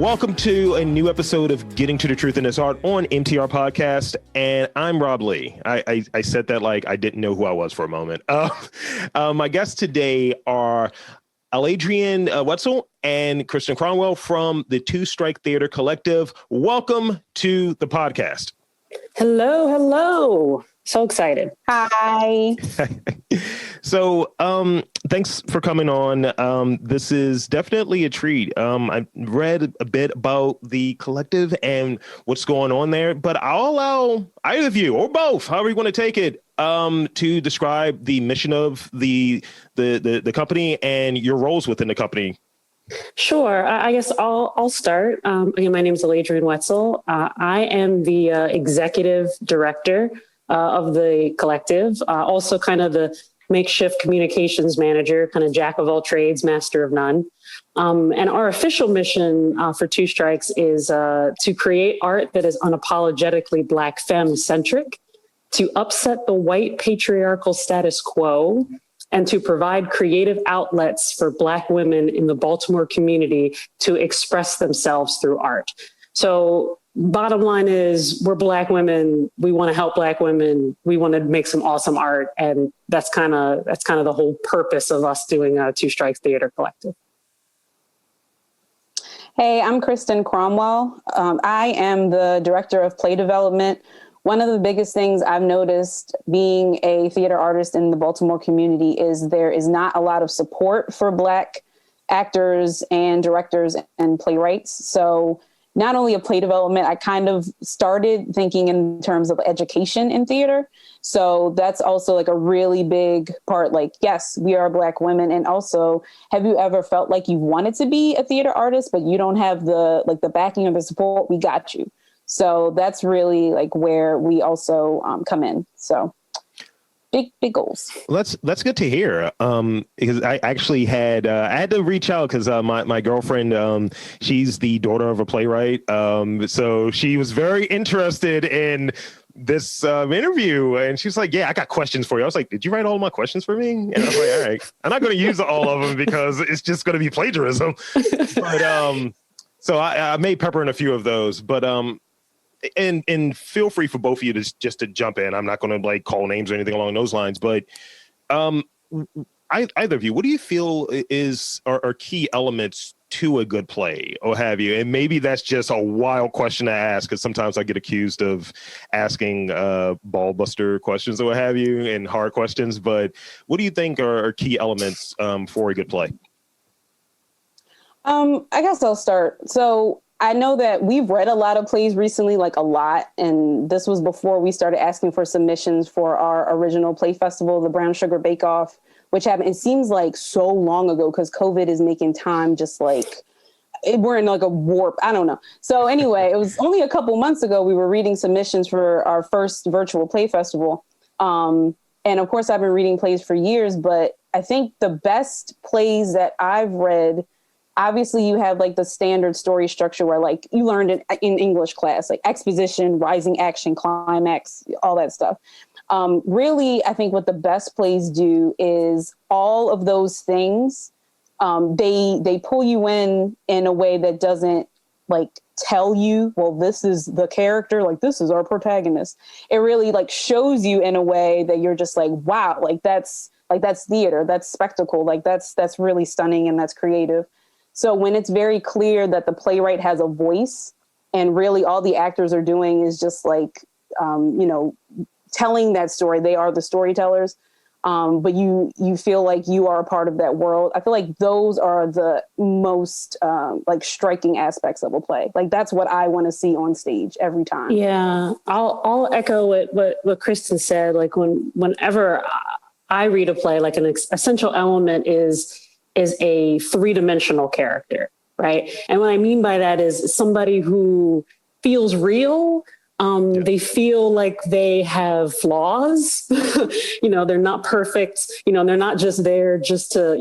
Welcome to a new episode of Getting to the Truth in This Art on MTR Podcast, and I'm Rob Lee. I said that like I didn't know who I was for a moment. My guests today are Aladrian Wetzel and Christen Cromwell from the Two Strike Theater Collective. Welcome to the podcast. Hello. So excited. Hi. So, thanks for coming on. This is definitely a treat. I read a bit about the collective and what's going on there, but I'll allow either of you or both, however you want to take it, to describe the mission of the company and your roles within the company. Sure. I guess I'll start. Again, my name is Aladrian Wetzel. I am the executive director of the collective, also kind of the makeshift communications manager, kind of jack of all trades, master of none. And our official mission for Two Strikes is to create art that is unapologetically Black femme-centric, to upset the white patriarchal status quo, and to provide creative outlets for Black women in the Baltimore community to express themselves through art. So bottom line is we're Black women. We want to help Black women. We want to make some awesome art. And that's kind of the whole purpose of us doing Two Strikes Theater Collective. Hey, I'm Christen Cromwell. I am the director of play development. One of the biggest things I've noticed being a theater artist in the Baltimore community is there is not a lot of support for Black actors and directors and playwrights. So not only a play development, I kind of started thinking in terms of education in theater. So that's also like a really big part. Like, yes, we are Black women. And also, have you ever felt like you wanted to be a theater artist, but you don't have the backing or the support? We got you. So that's really like where we also come in. So big goals. Well, that's good to hear. Because I actually had I had to reach out because my girlfriend, she's the daughter of a playwright. So she was very interested in this interview, and she's like, "Yeah, I got questions for you." I was like, "Did you write all my questions for me?" And I was like, "All right, I'm not going to use all of them because it's just going to be plagiarism." But so I may pepper in a few of those, but And feel free for both of you to just to jump in. I'm not going to like call names or anything along those lines, but either of you, what do you feel are key elements to a good play, or have you? And maybe that's just a wild question to ask, because sometimes I get accused of asking ball buster questions or what have you, and hard questions. But what do you think are key elements for a good play? I guess I'll start. So I know that we've read a lot of plays recently, like a lot. And this was before we started asking for submissions for our original play festival, the Brown Sugar Bake Off, which happened. It seems like so long ago because COVID is making time just like we're in like a warp. I don't know. So anyway, it was only a couple months ago we were reading submissions for our first virtual play festival. And of course, I've been reading plays for years, but I think the best plays that I've read, obviously, you have like the standard story structure where like you learned it in English class, like exposition, rising action, climax, all that stuff. Really, I think what the best plays do is all of those things. They pull you in a way that doesn't like tell you, well, this is the character, like this is our protagonist. It really like shows you in a way that you're just like, wow, that's theater, that's spectacle, like that's really stunning and that's creative. So when it's very clear that the playwright has a voice and really all the actors are doing is just like, telling that story, they are the storytellers. But you feel like you are a part of that world. I feel like those are the most like striking aspects of a play. Like that's what I want to see on stage every time. Yeah, I'll echo what Christen said. Like whenever I read a play, like an essential element is a three-dimensional character, right? And what I mean by that is somebody who feels real. They feel like they have flaws. They're not perfect. They're not just there just to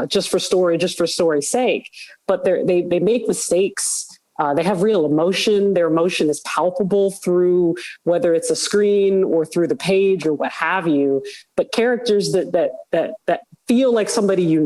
just for story's sake, but they make mistakes. They have real emotion. Their emotion is palpable through whether it's a screen or through the page or what have you. But characters that feel like somebody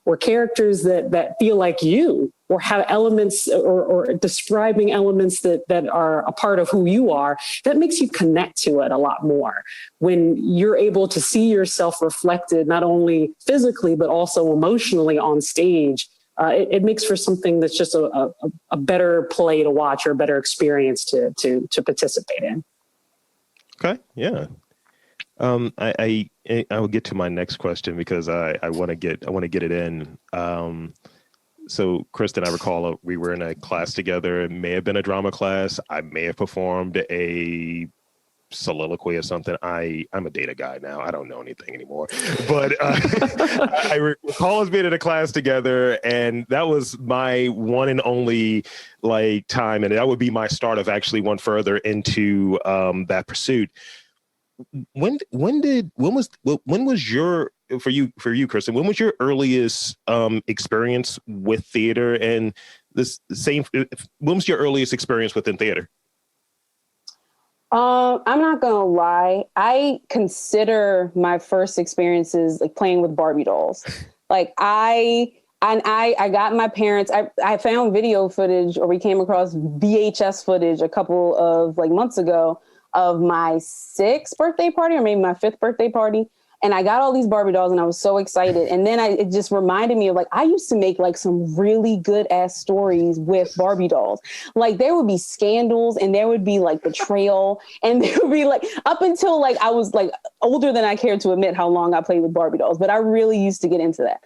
or characters that feel like you, have elements or describing elements that are a part of who you are, that makes you connect to it a lot more when you're able to see yourself reflected, not only physically, but also emotionally on stage. It makes for something that's just a better play to watch or a better experience to participate in. Okay. Yeah. I will get to my next question because I want to get it in. So Christen, I recall we were in a class together. It may have been a drama class. I may have performed a soliloquy or something. I'm a data guy now. I don't know anything anymore. But I recall us being in a class together, and that was my one and only time, and that would be my start of actually one further into that pursuit. When was your for you, Christen? When was your earliest experience with theater? And when was your earliest experience within theater? I'm not gonna lie. I consider my first experiences like playing with Barbie dolls. Like I got my parents. I found video footage, or we came across VHS footage a couple of months ago of my 6th birthday party, or maybe my 5th birthday party. And I got all these Barbie dolls and I was so excited. And then it just reminded me of I used to make some really good ass stories with Barbie dolls. There would be scandals and there would be betrayal. And there would be up until I was older than I cared to admit how long I played with Barbie dolls. But I really used to get into that.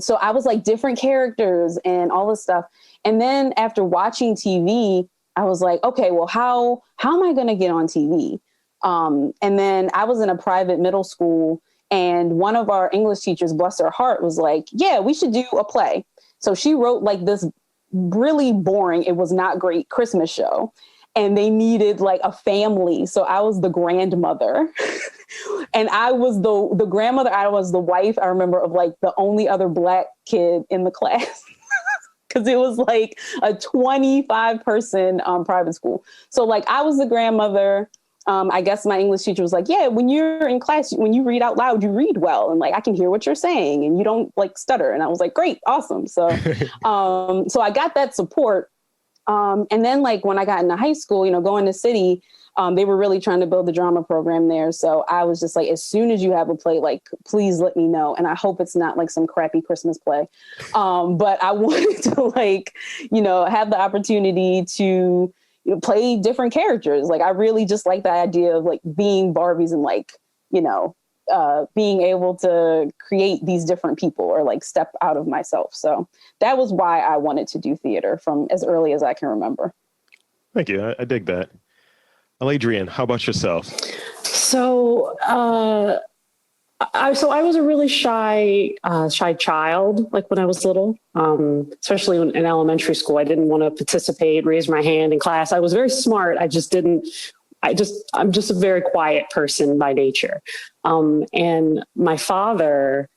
So I was different characters and all this stuff. And then after watching TV, I was like, okay, well, how am I going to get on TV? And then I was in a private middle school, and one of our English teachers, bless her heart, was like, yeah, we should do a play. So she wrote this really boring, it was not great Christmas show, and they needed a family. So I was the grandmother and I was the grandmother. I was the wife, I remember, of the only other Black kid in the class. Because it was a 25 person private school. So I was the grandmother. I guess my English teacher was like, yeah, when you're in class, when you read out loud, you read well. And I can hear what you're saying and you don't stutter. And I was like, great, awesome. So, so I got that support. And then when I got into high school, going to City, they were really trying to build the drama program there. So I was just as soon as you have a play, please let me know. And I hope it's not some crappy Christmas play. But I wanted to have the opportunity to play different characters. I really just like the idea of being Barbies and being able to create these different people or step out of myself. So that was why I wanted to do theater from as early as I can remember. Thank you. I dig that. Aladrian, how about yourself? So, I was a really shy child, when I was little, especially in elementary school. I didn't want to participate, raise my hand in class. I was very smart. I'm just a very quiet person by nature. And my father,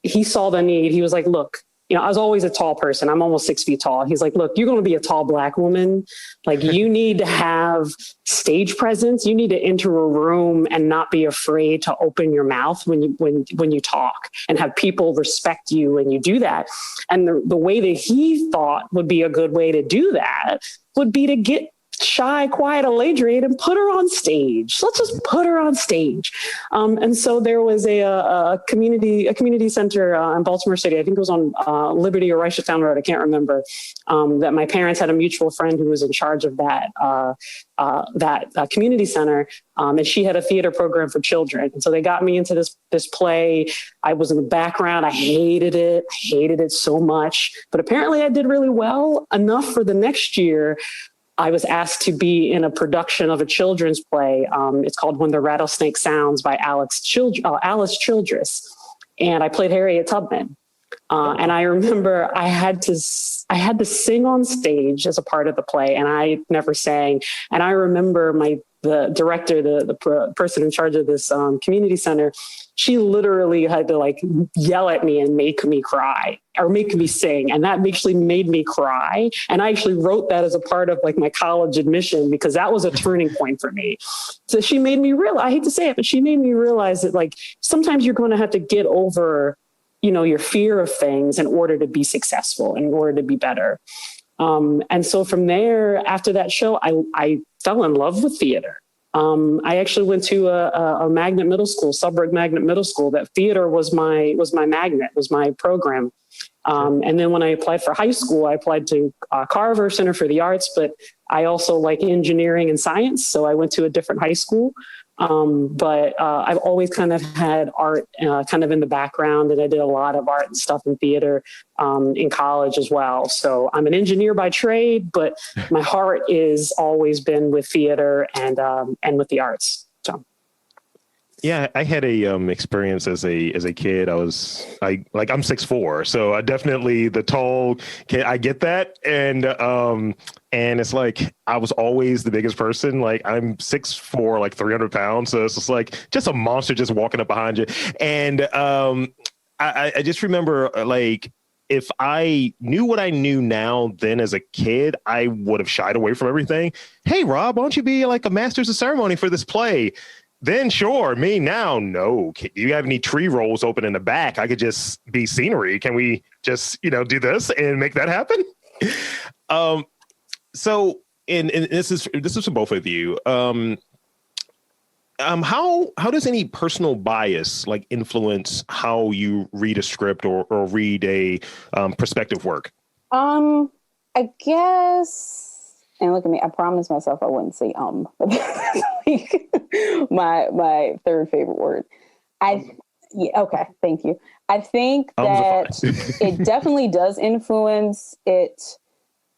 he saw the need. He was like, look, I was always a tall person. I'm almost 6 feet tall. He's like, look, you're going to be a tall Black woman. You need to have stage presence. You need to enter a room and not be afraid to open your mouth when you talk, and have people respect you when you do that. And the way that he thought would be a good way to do that would be to get shy, quiet Aladrian and put her on stage. Let's just put her on stage. And so there was a community center in Baltimore City. I think it was on Liberty or Reisterstown Road. I can't remember. That my parents had a mutual friend who was in charge of that community center. And she had a theater program for children. And so they got me into this play. I was in the background. I hated it so much, but apparently I did really well enough for the next year. I was asked to be in a production of a children's play. It's called When the Rattlesnake Sounds by Alice Childress. And I played Harriet Tubman. And I remember I had to sing on stage as a part of the play, and I never sang. And I remember the director, the person in charge of this community center, she literally had to yell at me and make me cry or make me sing. And that actually made me cry. And I actually wrote that as a part of my college admission, because that was a turning point for me. So she made me realize, I hate to say it, but she made me realize that sometimes you're going to have to get over your fear of things in order to be successful, in order to be better. And so from there, after that show, I fell in love with theater. I actually went to a magnet middle school, Suburb Magnet Middle School. That theater was my magnet, was my program. And then when I applied for high school, I applied to Carver Center for the Arts, but I also like engineering and science. So I went to a different high school. But I've always kind of had art kind of in the background, and I did a lot of art and stuff in theater in college as well. So I'm an engineer by trade, but my heart is always been with theater and with the arts. So. Yeah, I had a experience as a kid. I'm 6'4", so I definitely the tall kid. I get that, and it's like I was always the biggest person. Like I'm 6'4", like 300 pounds. So it's just like just a monster just walking up behind you. And I just remember like if I knew what I knew now then as a kid, I would have shied away from everything. Hey, Rob, why don't you be like a master's of ceremony for this play? Then sure, me now, no. Do you have any tree rolls open in the back? I could just be scenery. Can we just, do this and make that happen? So, and this is for both of you. How does any personal bias like influence how you read a script or read a prospective work? I guess. And look at me, I promised myself I wouldn't say but like my third favorite word. Okay, thank you. I think that it definitely does influence it.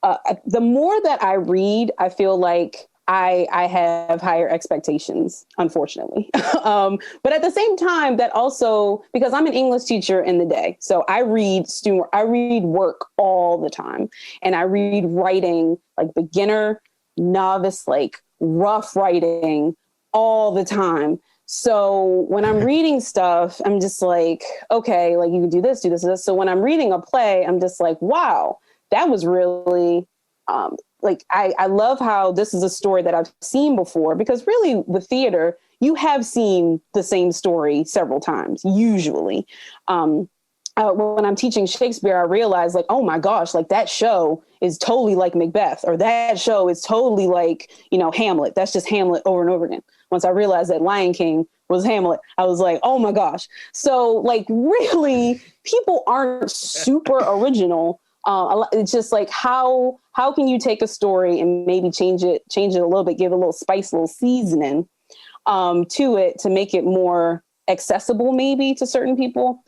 The more that I read, I feel like I have higher expectations, unfortunately. But at the same time, that also, because I'm an English teacher in the day, so I read work all the time. And I read writing, like beginner, novice, like rough writing all the time. So when I'm reading stuff, I'm just like, okay, like you can do this, do this, do this. So when I'm reading a play, I'm just like, wow, that was really, I love how this is a story that I've seen before, because really with theater, you have seen the same story several times, usually. When I'm teaching Shakespeare, I realize like, oh my gosh, like that show is totally like Macbeth, or that show is totally like, Hamlet. That's just Hamlet over and over again. Once I realized that Lion King was Hamlet, I was like, oh my gosh. So like really people aren't super original. It's just like, how can you take a story and maybe change it a little bit, give it a little spice, a little seasoning to it to make it more accessible maybe to certain people.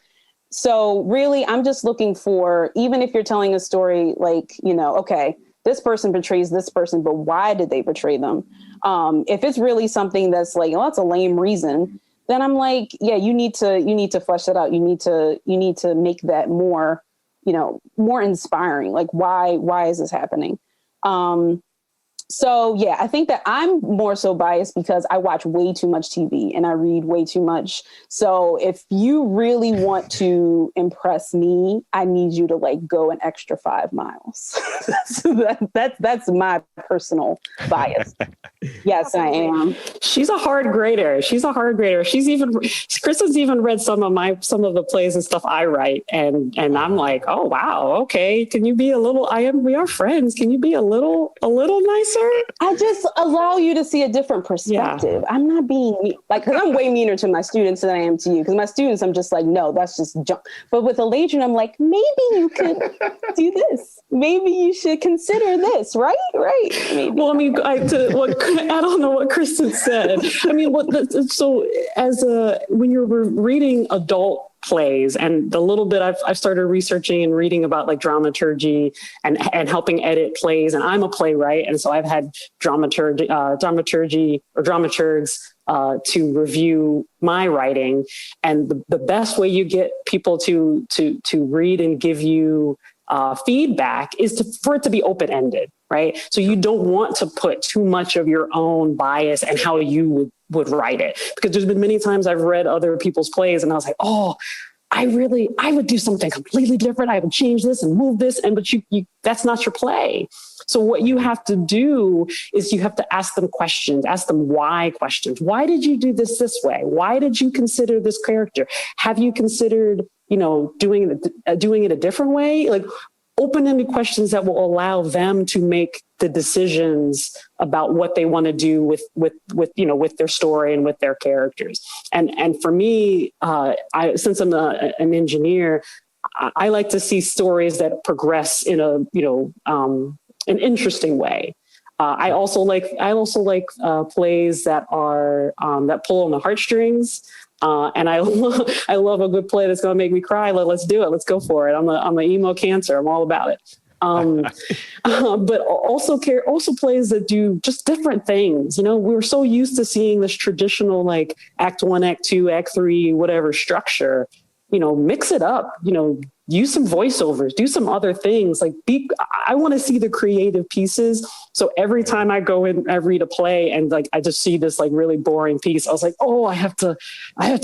So really, I'm just looking for, even if you're telling a story like, okay, this person betrays this person, but why did they betray them? If it's really something that's like, oh, that's a lame reason, then I'm like, yeah, you need to flesh that out. You need to make that more, more inspiring. Like, why is this happening? So yeah, I think that I'm more so biased because I watch way too much TV and I read way too much. So if you really want to impress me, I need you to like go an extra 5 miles. So that's my personal bias. Yes, I am. She's a hard grader. Kristen's even read some of the plays and stuff I write. And I'm like, oh, wow. Okay. Can you be we are friends. Can you be a little nicer? I just allow you to see a different perspective. Yeah. I'm not being because I'm way meaner to my students than I am to you. Because my students, I'm just like, no, that's just junk. But with Aladrian, I'm like, maybe you could do this. Maybe you should consider this. Right. Maybe. Well, I mean, I don't know what Christen said. I mean, when you're reading adult plays and the little bit I've started researching and reading about like dramaturgy and helping edit plays, and I'm a playwright, and so I've had dramaturgy or dramaturgs to review my writing, and the best way you get people to read and give you feedback is for it to be open-ended, right? So you don't want to put too much of your own bias and how you would write it, because there's been many times I've read other people's plays and I was like, oh, I would do something completely different. I would change this and move this. But that's not your play. So what you have to do is you have to ask them questions, ask them why questions. Why did you do this way? Why did you consider this character? Have you considered, doing it a different way? Like, open-ended questions that will allow them to make the decisions about what they want to do with their story and with their characters. And for me, since I'm an engineer, I like to see stories that progress in an interesting way. I also like plays that are that pull on the heartstrings. And I love a good play that's going to make me cry. Let's do it. Let's go for it. I'm a emo cancer. I'm all about it. But also plays that do just different things. We're so used to seeing this traditional, like act 1, act 2, act 3, whatever structure, mix it up, use some voiceovers, do some other things. I want to see the creative pieces. So every time I go in, I read a play and I just see this really boring piece. I was like, oh, I have to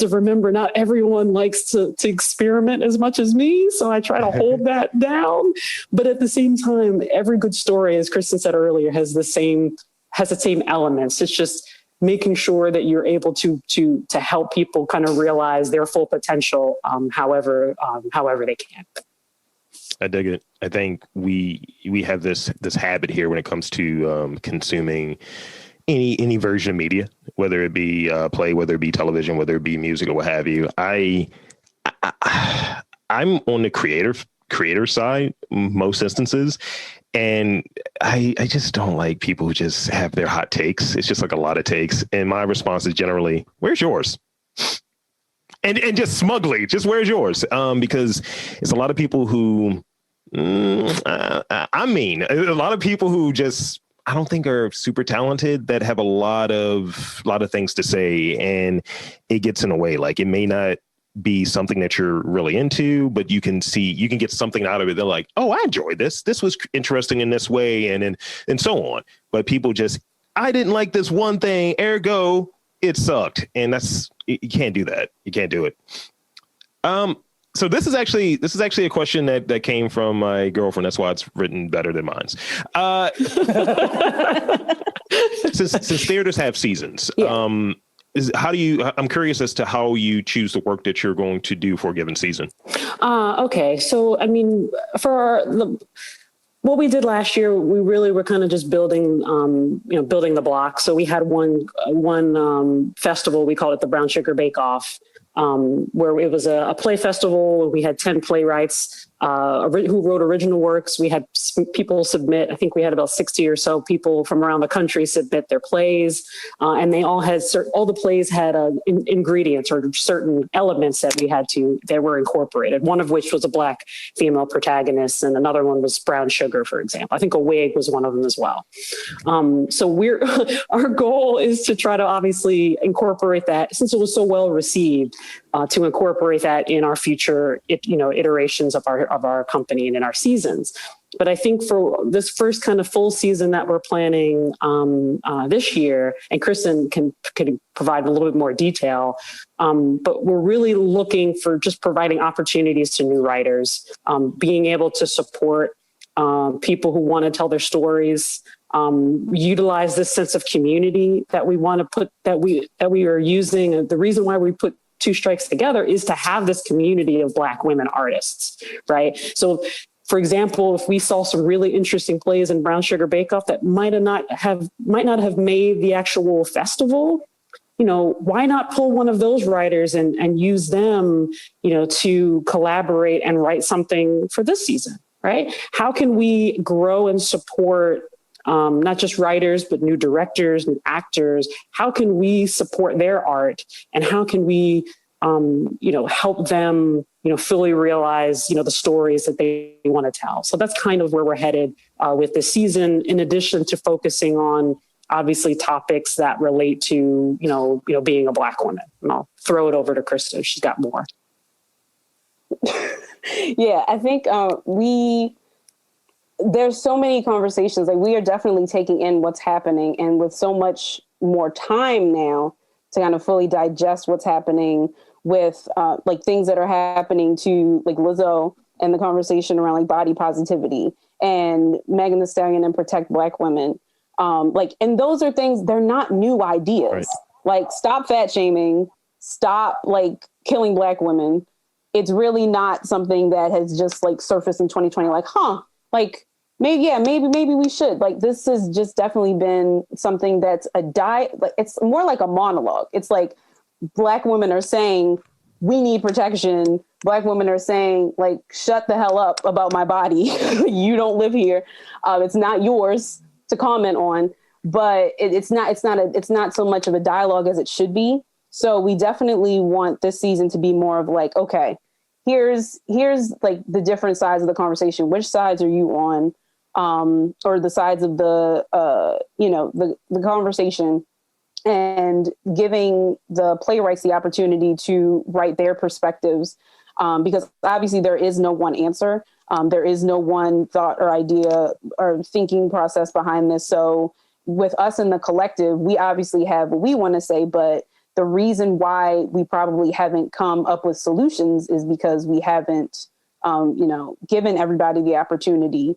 remember not everyone likes to experiment as much as me. So I try to hold that down. But at the same time, every good story, as Christen said earlier, has the same elements. It's just making sure that you're able to help people kind of realize their full potential, however they can. I dig it. I think we have this habit here when it comes to consuming any version of media, whether it be play, whether it be television, whether it be music or what have you. I'm on the creator side most instances. And I just don't like people who just have their hot takes. It's just like a lot of takes. And my response is generally, where's yours? And just smugly, just where's yours? Because it's a lot of people who, a lot of people who just, I don't think are super talented that have a lot of things to say, and it gets in the way. Like, it may not be something that you're really into, but you can get something out of it. They're like, oh, I enjoyed this. This was interesting in this way, and so on. But people just, I didn't like this one thing, ergo it sucked. And you can't do that. You can't do it. So this is actually a question that came from my girlfriend. That's why it's written better than mine's. Since theaters have seasons, yeah. I'm curious as to how you choose the work that you're going to do for a given season. Okay. So, what we did last year, we really were kind of just building the block. So we had one festival, we called it the Brown Sugar Bake Off, where it was a play festival. We had 10 playwrights who wrote original works. We had people submit. I think we had about 60 or so people from around the country submit their plays, and they all had all the plays had ingredients or certain elements that were incorporated. One of which was a Black female protagonist, and another one was brown sugar, for example. I think a wig was one of them as well. So our goal is to try to obviously incorporate that, since it was so well received, to incorporate that in our future, iterations of our company and in our seasons. But I think for this first kind of full season that we're planning this year, and Christen can provide a little bit more detail, but we're really looking for just providing opportunities to new writers, being able to support people who want to tell their stories, utilize this sense of community that we want to put, that we are using. The reason why we put Two Strikes together is to have this community of Black women artists, right? So, for example, if we saw some really interesting plays in Brown Sugar Bake Off that might not have made the actual festival, why not pull one of those writers and use them, to collaborate and write something for this season, right? How can we grow and support not just writers, but new directors and actors? How can we support their art, and how can we, help them, fully realize, the stories that they want to tell? So that's kind of where we're headed with this season, in addition to focusing on, obviously, topics that relate to, being a Black woman. And I'll throw it over to Christen. She's got more. Yeah, I think there's so many conversations. Like, we are definitely taking in what's happening, and with so much more time now to kind of fully digest what's happening, with like things that are happening to like Lizzo and the conversation around like body positivity and Megan Thee Stallion and Protect Black Women. Like, and those are things, they're not new ideas. Right. Like, stop fat shaming, stop like killing Black women. It's really not something that has just like surfaced in 2020. Like, like maybe we should. Like, this has just definitely been something that's like, it's more like a monologue. It's like Black women are saying, we need protection. Black women are saying, like, shut the hell up about my body. You don't live here. It's not yours to comment on. But it's not so much of a dialogue as it should be. So we definitely want this season to be more of like, okay, here's like the different sides of the conversation. Which sides are you on? Or the sides of the conversation, and giving the playwrights the opportunity to write their perspectives. Because obviously there is no one answer. There is no one thought or idea or thinking process behind this. So with us in the collective, we obviously have what we want to say, but the reason why we probably haven't come up with solutions is because we haven't, given everybody the opportunity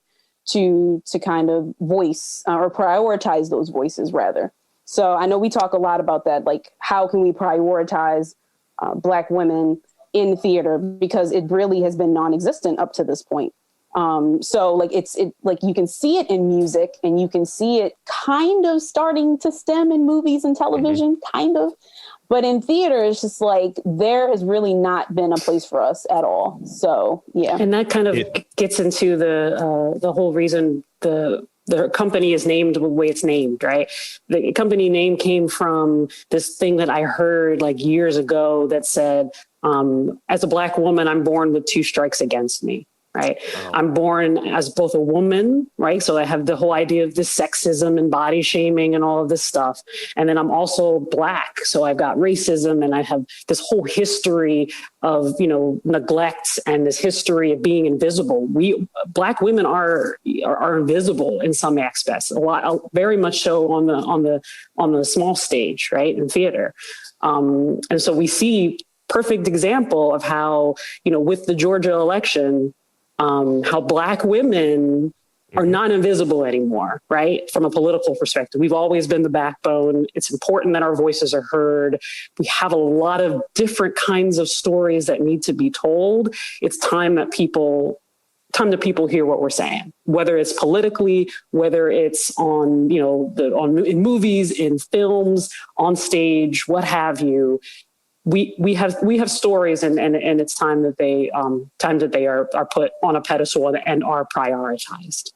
to kind of voice or prioritize those voices rather. So I know we talk a lot about that, like how can we prioritize Black women in theater, because it really has been non-existent up to this point. So like it's like you can see it in music and you can see it kind of starting to stem in movies and television, kind of. But in theater, it's just like there has really not been a place for us at all. So, yeah. And that kind of gets into the whole reason the company is named the way it's named, right? The company name came from this thing that I heard like years ago that said, as a Black woman, I'm born with 2 strikes against me. Right. Oh. I'm born as both a woman. Right. So I have the whole idea of this sexism and body shaming and all of this stuff. And then I'm also Black. So I've got racism and I have this whole history of, neglect and this history of being invisible. Black women are invisible in some aspects, a lot, very much so on the small stage. Right. In theater. And so we see perfect example of how, with the Georgia election, how Black women are not invisible anymore, right? From a political perspective, we've always been the backbone. It's important that our voices are heard. We have a lot of different kinds of stories that need to be told. It's time that people hear what we're saying, whether it's politically, whether it's on, in movies, in films, on stage, what have you. We have stories and it's time that they are put on a pedestal and are prioritized.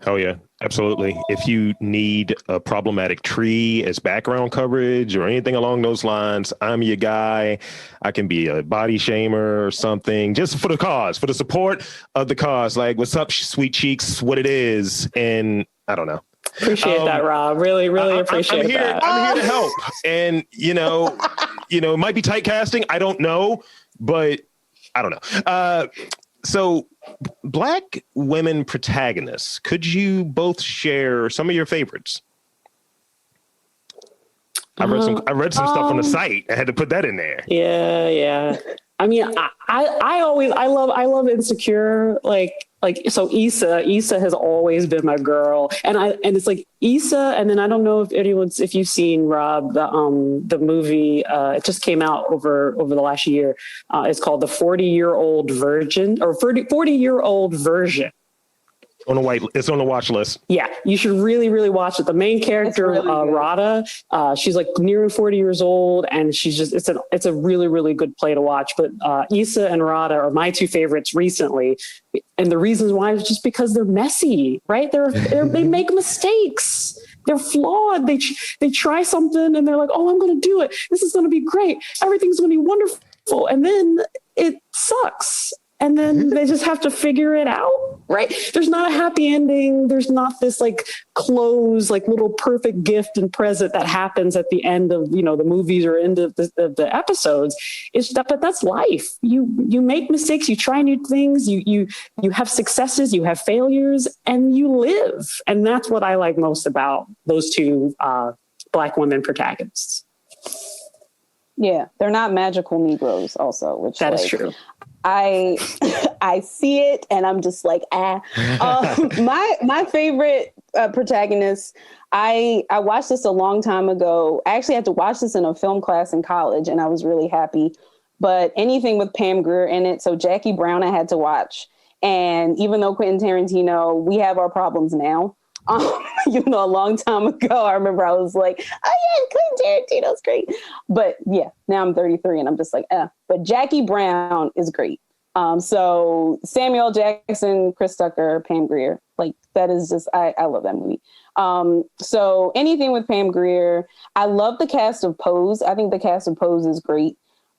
Oh yeah, absolutely. If you need a problematic tree as background coverage or anything along those lines, I'm your guy. I can be a body shamer or something just for the cause, for the support of the cause. Like, what's up, sweet cheeks? What it is, and I don't know. Appreciate that, Rob. Really appreciate that. I'm here to help. And, it might be typecasting. I don't know, but I don't know. So Black women protagonists, could you both share some of your favorites? I read some stuff on the site. I had to put that in there. Yeah. I mean, I love Insecure. So Issa has always been my girl, and it's like Issa, and then I don't know if you've seen, Rob, the movie, it just came out over the last year. It's called The 40-Year-Old Virgin, or 40-Year-Old Version. It's on the watch list. Yeah, you should really, really watch it. The main character, really Rada, she's like nearing 40 years old, and she's just it's a really, really good play to watch. But Issa and Rada are my 2 favorites recently, and the reasons why is just because they're messy, right? They make mistakes. They're flawed. They try something and they're like, oh, I'm going to do it. This is going to be great. Everything's going to be wonderful, and then it sucks. And then they just have to figure it out, right? There's not a happy ending. There's not this like close, like little perfect gift and present that happens at the end of, the movies or end of the episodes. But that's life. You make mistakes, you try new things, you have successes, you have failures, and you live. And that's what I like most about those 2 Black women protagonists. Yeah, they're not magical Negroes also, which That like, is true. I I see it and I'm just like, ah. My favorite protagonist, I watched this a long time ago. I actually had to watch this in a film class in college and I was really happy. But anything with Pam Grier in it, so Jackie Brown I had to watch. And even though Quentin Tarantino, we have our problems now. A long time ago, I remember I was like, oh yeah, Quentin Tarantino's great. But yeah, now I'm 33 and I'm just like, But Jackie Brown is great. So Samuel Jackson, Chris Tucker, Pam Grier, like that is just, I love that movie. So anything with Pam Grier, I love the cast of Pose. I think the cast of Pose is great.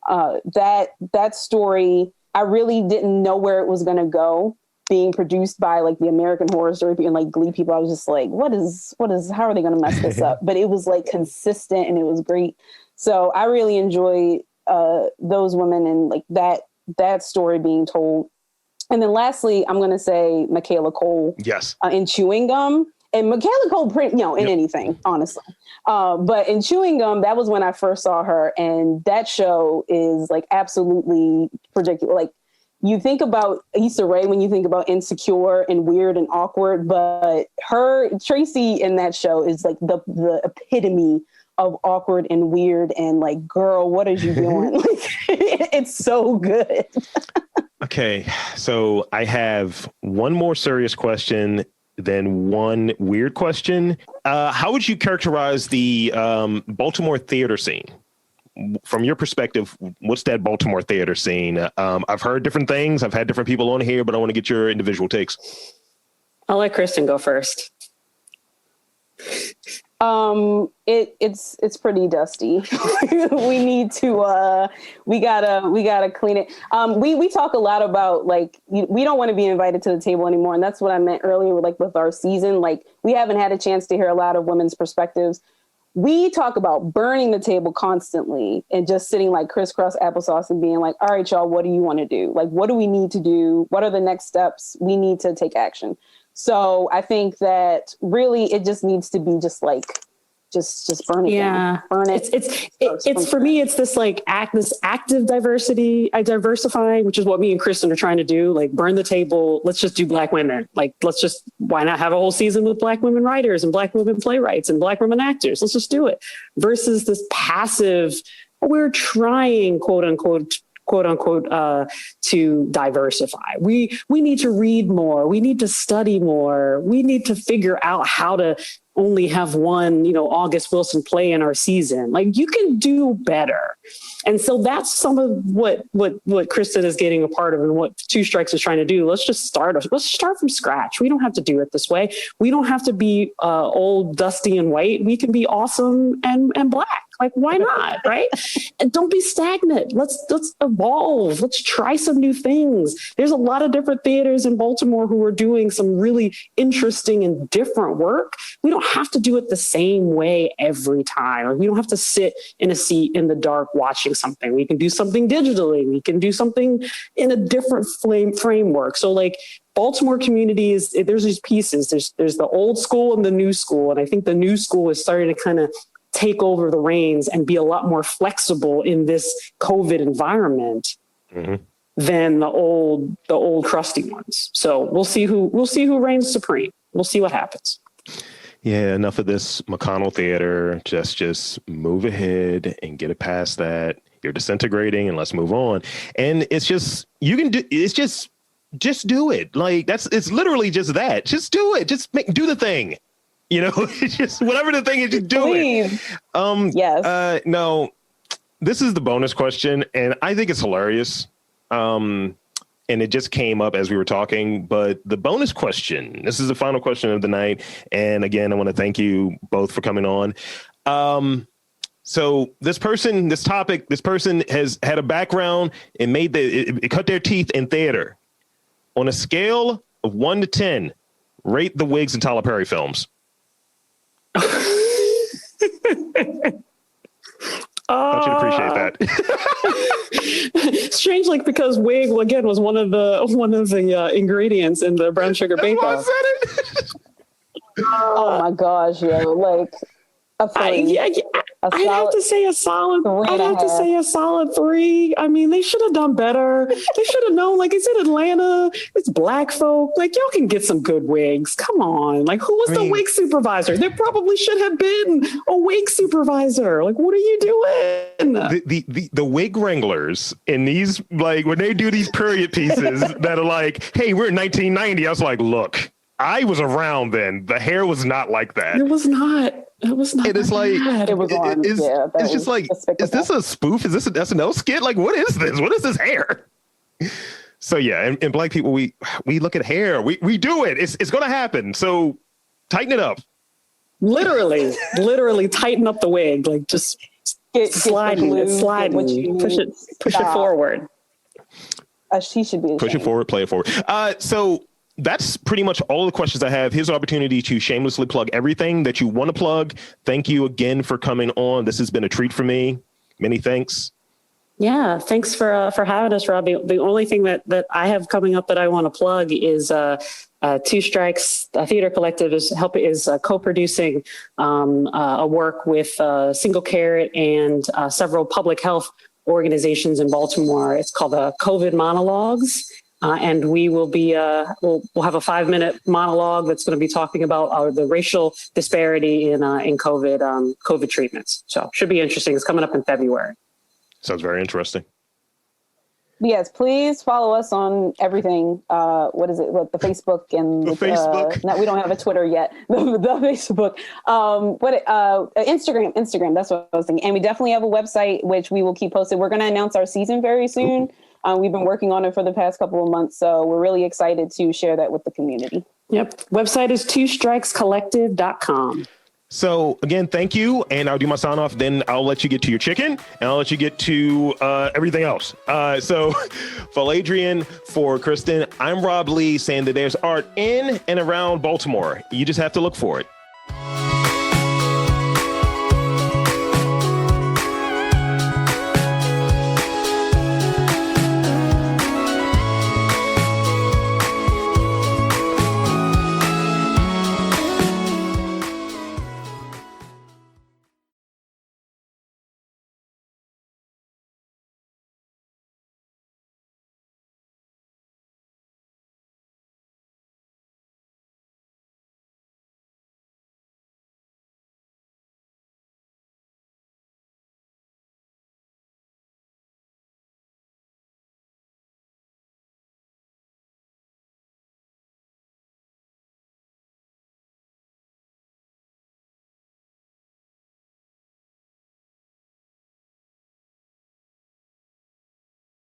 That story, I really didn't know where it was going to go. Being produced by like the American Horror Story and like Glee people, I was just like, what is, how are they going to mess this up? But it was like consistent and it was great. So I really enjoy those women and like that story being told. And then lastly, I'm going to say Michaela Cole. Yes. In Chewing Gum. And Michaela Cole, in anything, honestly. But in Chewing Gum, that was when I first saw her. And that show is like absolutely ridiculous. Like, you think about Issa Rae when you think about insecure and weird and awkward, but Tracy in that show is like the epitome of awkward and weird and like, girl, what are you doing? Like, it's so good. Okay, so I have one more serious question, then one weird question. How would you characterize the Baltimore theater scene? From your perspective, what's that Baltimore theater scene? I've heard different things. I've had different people on here, but I want to get your individual takes. I'll let Christen go first. It's pretty dusty. We need to we gotta clean it. We talk a lot about like we don't want to be invited to the table anymore, and that's what I meant earlier with our season. Like, we haven't had a chance to hear a lot of women's perspectives. We talk about burning the table constantly and just sitting like crisscross applesauce and being like, all right, y'all, what do you want to do? Like, what do we need to do? What are the next steps? We need to take action. So I think that really it just needs to be just like, just burn it down. Burn it. It's for me, it's this like this active diversity, diversifying, which is what me and Christen are trying to do. Like, burn the table. Let's just do Black women. Like, why not have a whole season with Black women writers and Black women playwrights and Black women actors? Let's just do it. Versus this passive, we're trying, quote unquote, to diversify. We need to read more. We need to study more. We need to figure out how to only have one, August Wilson play in our season. Like, you can do better. And so that's some of what Christen is getting a part of and what Two Strikes is trying to do. Let's start from scratch. We don't have to do it this way. We don't have to be old, dusty, and white. We can be awesome and Black. Like, why not? Right? And don't be stagnant. Let's evolve. Let's try some new things. There's a lot of different theaters in Baltimore who are doing some really interesting and different work. We don't have to do it the same way every time. Like, we don't have to sit in a seat in the dark watching something. We can do something digitally. We can do something in a different framework. So like, Baltimore communities, there's these pieces. There's the old school and the new school. And I think the new school is starting to kind of take over the reins and be a lot more flexible in this COVID environment than the old crusty ones. So we'll see who reigns supreme. We'll see what happens. Yeah, enough of this McConnell theater. Just move ahead and get it past that. You're disintegrating, and let's move on. And it's just, you can do, it's just do it. Like, it's literally just that. Just do it. Just do the thing. It's just whatever the thing is, just do it. Yes. No, this is the bonus question, and I think it's hilarious. And it just came up as we were talking, but the bonus question, this is the final question of the night. And again, I want to thank you both for coming on. So this person has had a background and it cut their teeth in theater. On a scale of 1 to 10, rate the Wiggs and Tyler Perry films. I thought you'd appreciate that. Strangely, because wig again was one of the ingredients in the brown sugar bake off. Oh my gosh, yo! Like, A 3. I'd have to say a solid. I'd have to say a solid 3. I mean, they should have done better. They should have known. Like, it's in Atlanta. It's Black folk. Like, y'all can get some good wigs. Come on. Like, who was the wig supervisor? There probably should have been a wig supervisor. Like, what are you doing? The wig wranglers in these, like, when they do these period pieces that are like, hey, we're in 1990. I was like, look, I was around then. The hair was not like that. It was not. It was not. It is like, it was on. It's just like, despicable. Is this a spoof? Is this an SNL skit? Like, what is this? What is this hair? So yeah, and Black people, we look at hair. We do it. It's going to happen. So tighten it up. Literally tighten up the wig. Like, just sliding, push it forward. She should be push it forward, play it forward. So that's pretty much all the questions I have. Here's an opportunity to shamelessly plug everything that you want to plug. Thank you again for coming on. This has been a treat for me. Many thanks. Yeah, thanks for having us, Robbie. The only thing that I have coming up that I want to plug is Two Strikes Theater Collective is co-producing a work with Single Carrot and several public health organizations in Baltimore. It's called COVID Monologues. And we will be, we'll have a 5-minute monologue that's going to be talking about the racial disparity in COVID treatments. So should be interesting. It's coming up in February. Sounds very interesting. Yes, please follow us on everything. What is it? What the Facebook and Facebook? We don't have a Twitter yet. The Facebook. Instagram. That's what I was thinking. And we definitely have a website which we will keep posted. We're going to announce our season very soon. We've been working on it for the past couple of months, so we're really excited to share that with the community. Yep. Website is twostrikescollective.com. So again, thank you. And I'll do my sign off. Then I'll let you get to your chicken and I'll let you get to everything else. So for Aladrian, for Christen, I'm Rob Lee saying that there's art in and around Baltimore. You just have to look for it.